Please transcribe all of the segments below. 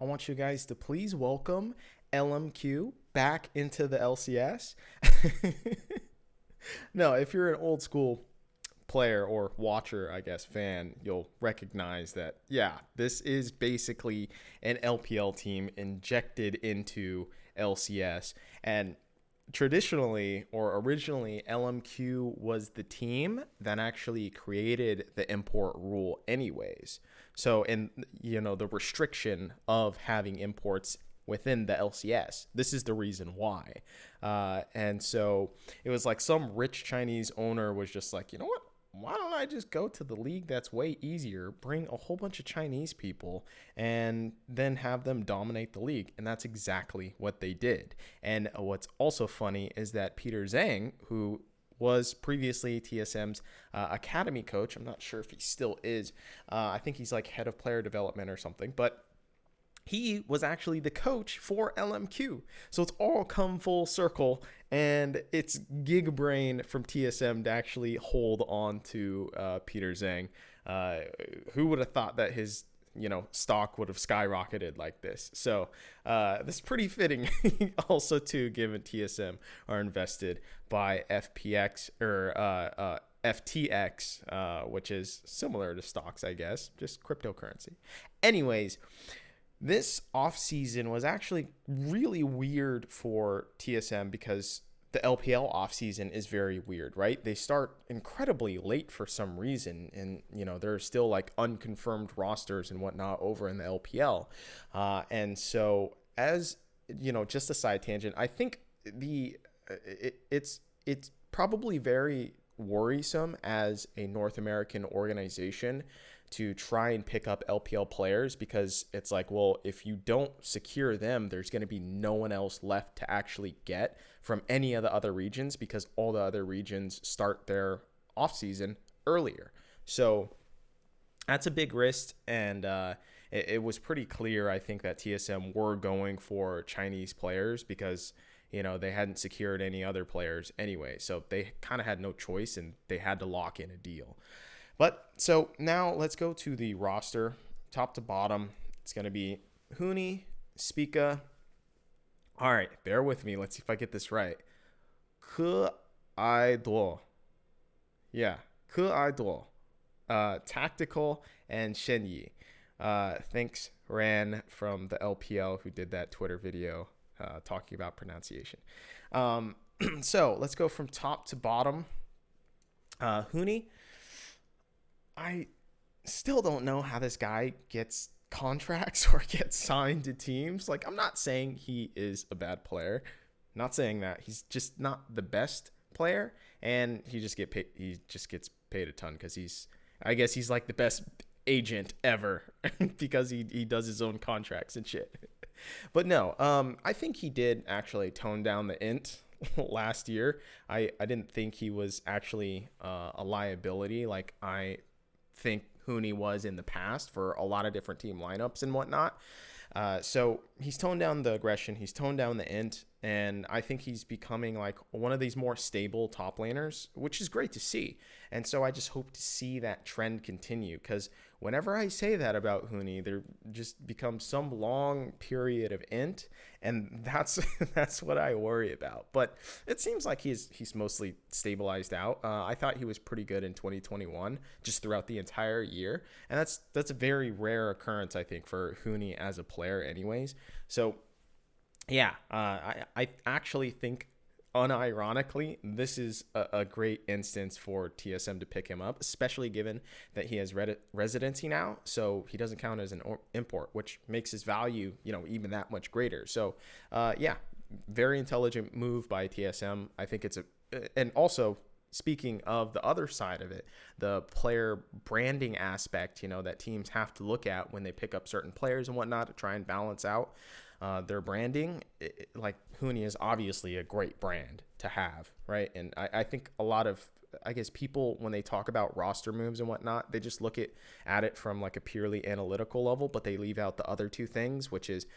I want you guys to please welcome LMQ back into the LCS. No, if you're an old school player or watcher, I guess, fan, you'll recognize that, yeah, this is basically an LPL team injected into LCS. And traditionally or originally, LMQ was the team that actually created the import rule, anyways. So, and the restriction of having imports within the LCS. This is the reason why. And so it was like some rich Chinese owner was just like, you know what? Why don't I just go to the league that's way easier, bring a whole bunch of Chinese people, and then have them dominate the league? And that's exactly what they did. And what's also funny is that Peter Zhang, who was previously TSM's academy coach, I'm not sure if he still is. I think he's like head of player development or something, but he was actually the coach for LMQ. So it's all come full circle, and it's gig brain from TSM to actually hold on to Peter Zhang. Who would have thought that his stock would have skyrocketed like this? So this is pretty fitting also too, given TSM are invested by FPX or FTX, which is similar to stocks, I guess, just cryptocurrency. Anyways, this offseason was actually really weird for TSM because the LPL offseason is very weird, right? They start incredibly late for some reason, and there are still like unconfirmed rosters and whatnot over in the LPL. And so, as just a side tangent, I think it's probably very worrisome as a North American organization to try and pick up LPL players, because it's like, well, if you don't secure them, there's going to be no one else left to actually get from any of the other regions, because all the other regions start their off season earlier. So that's a big risk, and it was pretty clear, I think, that TSM were going for Chinese players because they hadn't secured any other players anyway, so they kind of had no choice and they had to lock in a deal. But so now let's go to the roster, top to bottom. It's going to be Huni Spika. All right, bear with me. Let's see if I get this right. Ke Aido. Yeah, Ke Aido. Tactical and Shenyi. Thanks, Ran from the LPL, who did that Twitter video talking about pronunciation. So let's go from top to bottom. Huni. I still don't know how this guy gets contracts or gets signed to teams. Like, I'm not saying he is a bad player. Not saying that. He's just not the best player, and he just gets paid a ton because I guess he's like the best agent ever because he does his own contracts and shit. But no, I think he did actually tone down the int last year. I didn't think he was actually a liability like I think Huni was in the past for a lot of different team lineups and whatnot. So he's toned down the aggression, he's toned down the int, and I think he's becoming like one of these more stable top laners, which is great to see. And so I just hope to see that trend continue, because whenever I say that about Huni, there just becomes some long period of int, and that's what I worry about. But it seems like he's mostly stabilized out. I thought he was pretty good in 2021, just throughout the entire year, and that's a very rare occurrence, I think, for Huni as a player, anyways. So yeah, I actually think, unironically, this is a great instance for TSM to pick him up, especially given that he has residency now, so he doesn't count as an import, which makes his value, even that much greater. So, yeah, very intelligent move by TSM. I think and also, speaking of the other side of it, the player branding aspect, that teams have to look at when they pick up certain players and whatnot to try and balance out their branding. Like, Huni is obviously a great brand to have, right? And I think a lot of, I guess, people, when they talk about roster moves and whatnot, they just look at it from like a purely analytical level, but they leave out the other two things, which is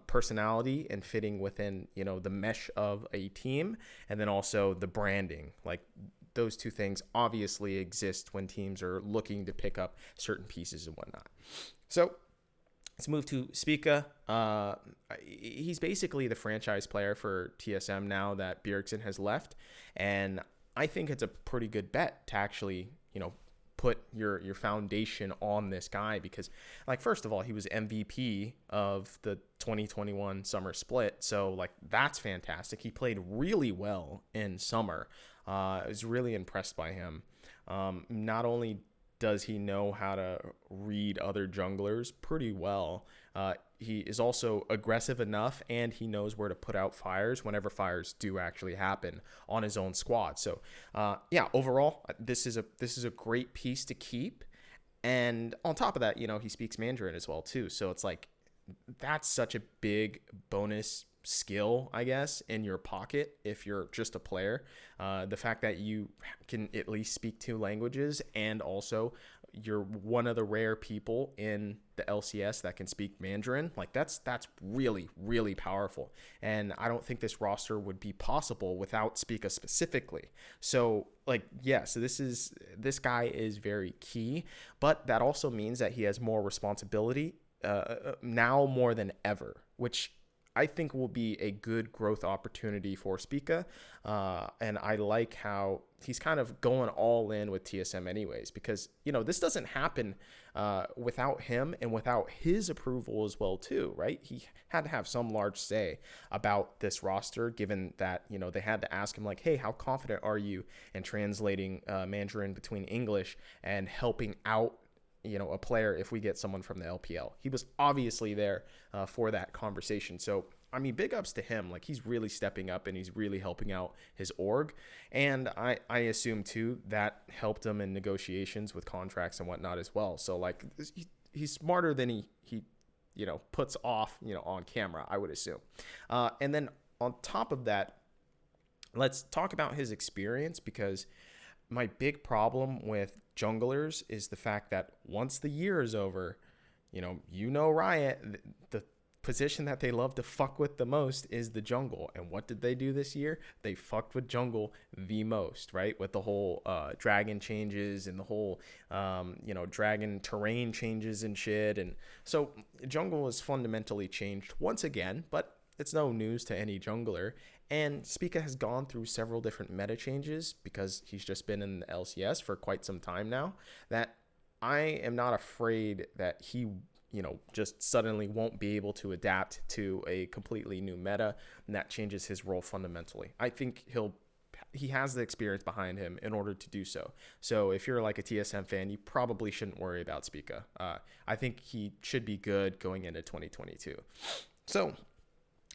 personality and fitting within, the mesh of a team, and then also the branding. Like, those two things obviously exist when teams are looking to pick up certain pieces and whatnot. So Let's move to Spika. He's basically the franchise player for TSM now that Bjergsen has left, and I think it's a pretty good bet to actually, put your foundation on this guy because, like, first of all, he was MVP of the 2021 summer split, so like that's fantastic. He played really well in summer. I was really impressed by him. Not only does he know how to read other junglers pretty well, he is also aggressive enough, and he knows where to put out fires whenever fires do actually happen on his own squad. So, yeah, overall, this is a great piece to keep. And on top of that, he speaks Mandarin as well too. So it's like that's such a big bonus skill, I guess, in your pocket if you're just a player. The fact that you can at least speak two languages, and also you're one of the rare people in the LCS that can speak Mandarin, like that's really, really powerful. And I don't think this roster would be possible without Spica specifically. So like, yeah, so this guy is very key, but that also means that he has more responsibility now more than ever, which I think will be a good growth opportunity for Spika. And I like how he's kind of going all in with TSM anyways, because, this doesn't happen without him and without his approval as well too, right? He had to have some large say about this roster, given that, they had to ask him like, hey, how confident are you in translating Mandarin between English and helping out a player if we get someone from the LPL. He was obviously there for that conversation. So, I mean, big ups to him. Like, he's really stepping up and he's really helping out his org. And I assume, too, that helped him in negotiations with contracts and whatnot as well. So, like, he's smarter than he puts off, on camera, I would assume. And then on top of that, let's talk about his experience, because my big problem with junglers is the fact that once the year is over, Riot, the position that they love to fuck with the most is the jungle. And what did they do this year? They fucked with jungle the most, right? With the whole dragon changes and the whole, dragon terrain changes and shit. And so jungle is fundamentally changed once again, but it's no news to any jungler. And Spika has gone through several different meta changes because he's just been in the LCS for quite some time now, that I am not afraid that he, just suddenly won't be able to adapt to a completely new meta, and that changes his role fundamentally. I think he has the experience behind him in order to do so. So if you're like a TSM fan, you probably shouldn't worry about Spika. I think he should be good going into 2022. So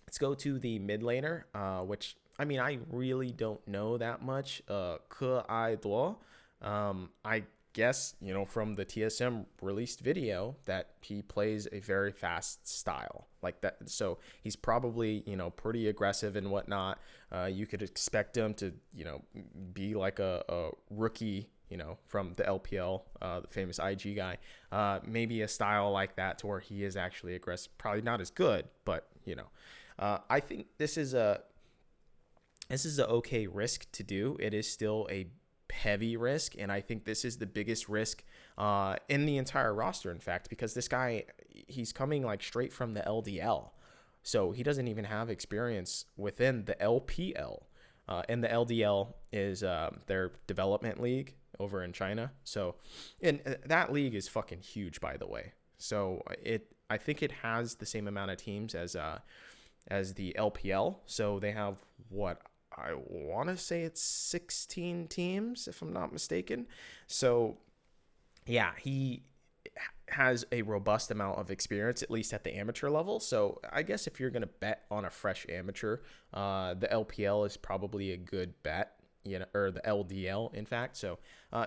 let's go to the mid laner, which, I mean, I really don't know that much. Ke Ai Duo. I guess, from the TSM released video that he plays a very fast style like that. So he's probably, pretty aggressive and whatnot. You could expect him to, be like a rookie, from the LPL, the famous IG guy. Maybe a style like that to where he is actually aggressive. Probably not as good, but, I think this is an okay risk to do. It is still a heavy risk, and I think this is the biggest risk in the entire roster, in fact, because this guy, he's coming like straight from the LDL, so he doesn't even have experience within the LPL, and the LDL is their development league over in China. So, and that league is fucking huge, by the way. So I think it has the same amount of teams as the LPL. So they have, what, I want to say it's 16 teams, if I'm not mistaken. So, yeah, he has a robust amount of experience, at least at the amateur level. So I guess if you're going to bet on a fresh amateur, the LPL is probably a good bet, or the LDL, in fact. So,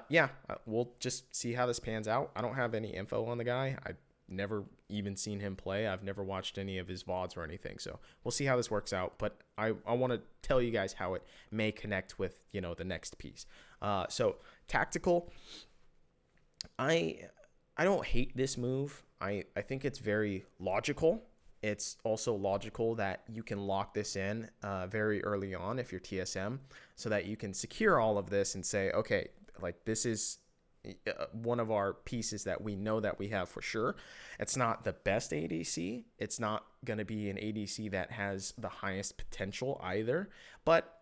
yeah, we'll just see how this pans out. I don't have any info on the guy. I've never even seen him play. I've never watched any of his VODs or anything. So we'll see how this works out. But I want to tell you guys how it may connect with, the next piece. So tactical, I don't hate this move. I think it's very logical. It's also logical that you can lock this in very early on if you're TSM, so that you can secure all of this and say, okay, like this is one of our pieces that we know that we have for sure. It's not the best ADC. It's not going to be an ADC that has the highest potential either. But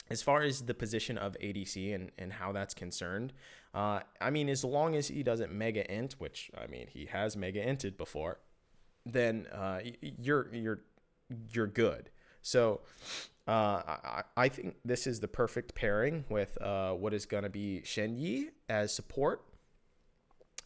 as far as the position of ADC and how that's concerned, I mean, as long as he doesn't mega int, which I mean, he has mega inted before, then you're good. So I think this is the perfect pairing with what is going to be Shen Yi as support,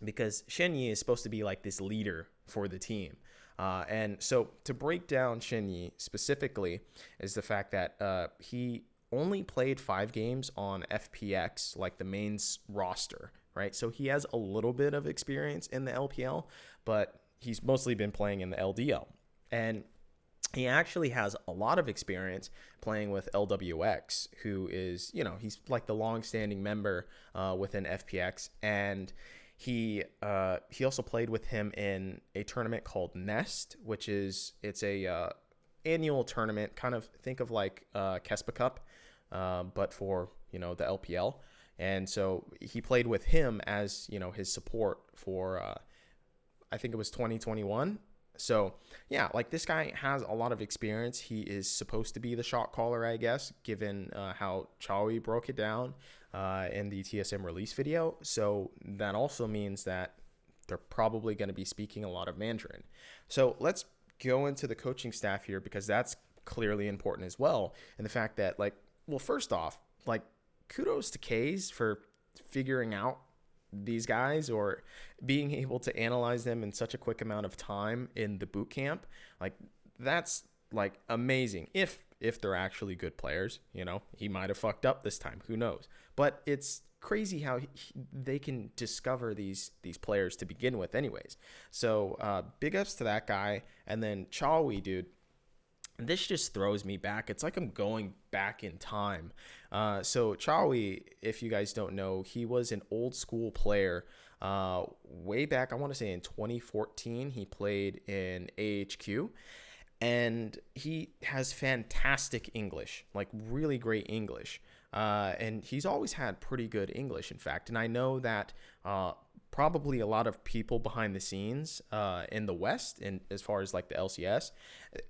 because Shen Yi is supposed to be like this leader for the team. And so to break down Shen Yi specifically is the fact that he only played 5 games on FPX, like the mains roster, right? So he has a little bit of experience in the LPL, but he's mostly been playing in the LDL. And he actually has a lot of experience playing with LWX, who is, you know, he's like the long-standing member within FPX. And he also played with him in a tournament called Nest, which is, it's a annual tournament, kind of think of like Kespa Cup, but for, you know, the LPL. And so he played with him as, you know, his support for, I think it was 2021. So yeah, like this guy has a lot of experience. He is supposed to be the shot caller, I guess, given how Chawi broke it down in the TSM release video. So that also means that they're probably going to be speaking a lot of Mandarin. So let's go into the coaching staff here, because that's clearly important as well. And the fact that, like, well, first off, like, kudos to Kays for figuring out these guys, or being able to analyze them in such a quick amount of time in the boot camp. Like, that's like amazing. If they're actually good players, you know, he might have fucked up this time, who knows? But it's crazy how they can discover these players to begin with anyways. So big ups to that guy. And then Chawi, dude, this just throws me back. It's like I'm going back in time. So Chawi, if you guys don't know, he was an old school player way back, I want to say in 2014. He played in AHQ, and he has fantastic English, like really great English. And he's always had pretty good English, in fact. And I know that probably a lot of people behind the scenes in the West, and as far as like the LCS,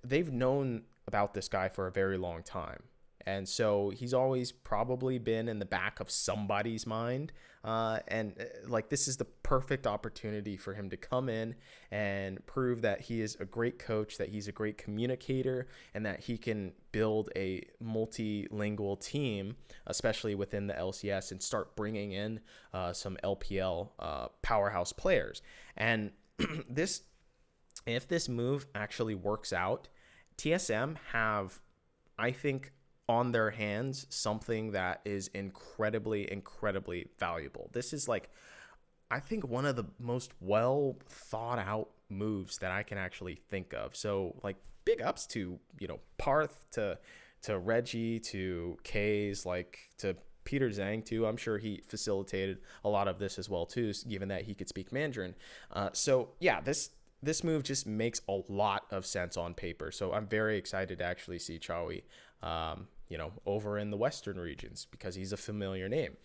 they've known about this guy for a very long time. And so he's always probably been in the back of somebody's mind. Like, this is the perfect opportunity for him to come in and prove that he is a great coach, that he's a great communicator, and that he can build a multilingual team, especially within the LCS, and start bringing in some LPL powerhouse players. And if this move actually works out, TSM have, I think, on their hands something that is incredibly valuable. This is like, I think, one of the most well thought out moves that I can actually think of. So like, big ups to, you know, Parth, to Reggie, to Kays, like to Peter Zhang too. I'm sure he facilitated a lot of this as well too, given that he could speak Mandarin. So yeah, this move just makes a lot of sense on paper. So I'm very excited to actually see Chawi, you know, over in the Western regions, because he's a familiar name.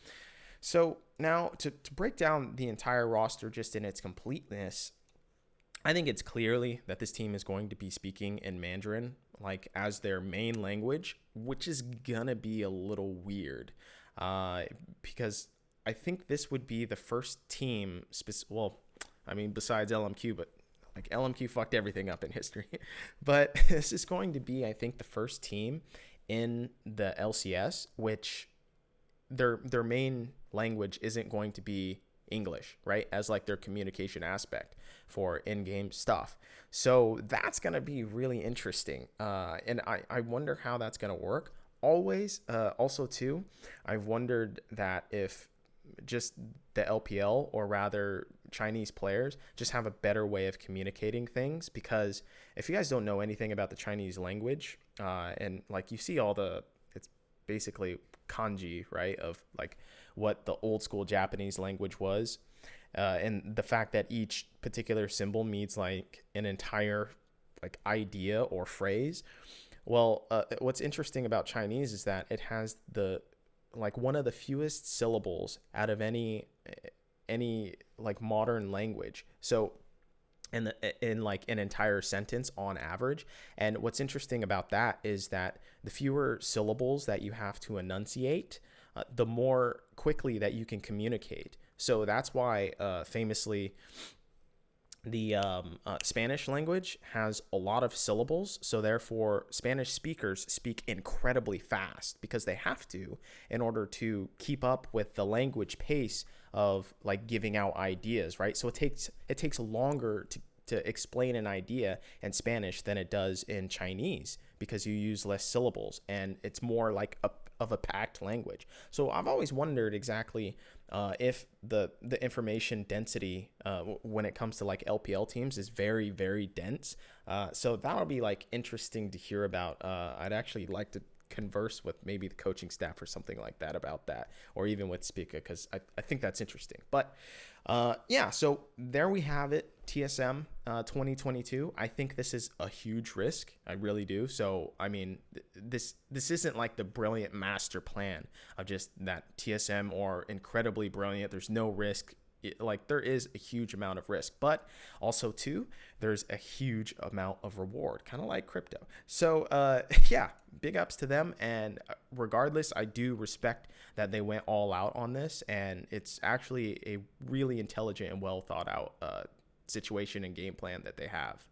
So now to break down the entire roster just in its completeness, I think it's clearly that this team is going to be speaking in Mandarin, like, as their main language, which is gonna be a little weird, because I think this would be the first team, well, I mean, besides LMQ, but like, LMQ fucked everything up in history. But this is going to be, I think, the first team in the LCS which their main language isn't going to be English, right? As like their communication aspect for in-game stuff. So that's going to be really interesting. And I wonder how that's going to work. Also too, I've wondered that if just the LPL, or rather Chinese players, just have a better way of communicating things. Because if you guys don't know anything about the Chinese language, and like, you see it's basically kanji, right, of like what the old school Japanese language was, and the fact that each particular symbol means like an entire like idea or phrase. Well, what's interesting about Chinese is that it has the like one of the fewest syllables out of any like modern language. So in like an entire sentence on average. And what's interesting about that is that the fewer syllables that you have to enunciate, the more quickly that you can communicate. So that's why famously the Spanish language has a lot of syllables, so therefore Spanish speakers speak incredibly fast because they have to in order to keep up with the language pace of like giving out ideas, right? So it takes longer to explain an idea in Spanish than it does in Chinese because you use less syllables and it's more like of a packed language. So I've always wondered exactly if the information density when it comes to like LPL teams is very, very dense. So that'll be like interesting to hear about. I'd actually like to converse with maybe the coaching staff or something like that about that, or even with Spika, because I think that's interesting. But yeah, so there we have it. TSM 2022. I think this is a huge risk. I really do. So I mean, this isn't like the brilliant master plan of just that TSM or incredibly brilliant. There's no risk. Like there is a huge amount of risk, but also too, there's a huge amount of reward, kind of like crypto. So yeah, big ups to them. And regardless, I do respect that they went all out on this, and it's actually a really intelligent and well thought out situation and game plan that they have.